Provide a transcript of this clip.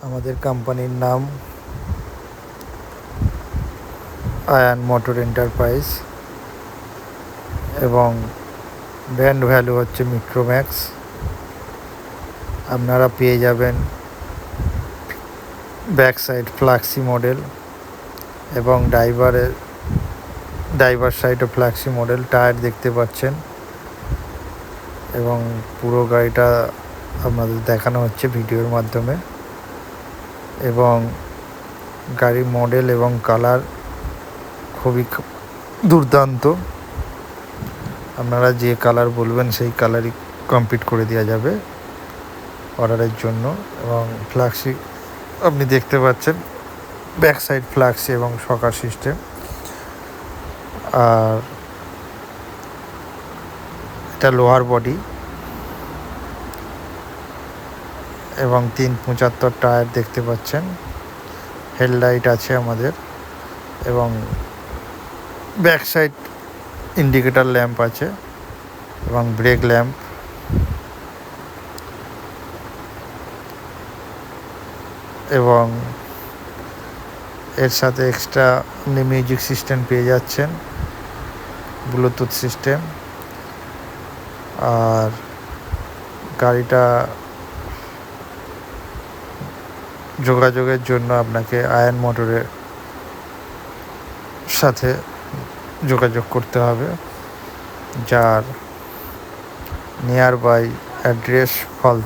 আমাদের কোম্পানির নাম আয়ান মোটর এন্টারপ্রাইজ এবং ব্র্যান্ড ভ্যালু হচ্ছে মিক্রোম্যাক্স। আপনারা পেয়ে যাবেন ব্যাক সাইড ফ্লাক্সি মডেল এবং ড্রাইভার সাইডও ফ্লাক্সি মডেল। টায়ার দেখতে পাচ্ছেন এবং পুরো গাড়িটা আপনাদের দেখানো হচ্ছে ভিডিওর মাধ্যমে। এবং গাড়ির মডেল এবং কালার খুবই দুর্দান্ত। আপনারা যে কালার বলবেন সেই কালারই কমপ্লিট করে দেওয়া যাবে অর্ডারের জন্য। এবং ফ্লাক্সি আপনি দেখতে পাচ্ছেন, ব্যাক সাইড ফ্লাক্সি এবং শকার সিস্টেম। আর এটা লোহার বডি এবং 375 টায়ার দেখতে পাচ্ছেন। হেডলাইট আছে আমাদের এবং ব্যাক সাইড ইন্ডিকেটর ল্যাম্প আছে এবং ব্রেক ল্যাম্প। এবং এর সাথে এক্সট্রা আপনি মিউজিক সিস্টেম পেয়ে যাচ্ছেন, ব্লুটুথ সিস্টেম। আর গাড়িটা যোগাযোগের জন্য আপনাকে আয়ান মোটরের সাথে যোগাযোগ করতে হবে, যার নিয়ার বাই অ্যাড্রেস ফল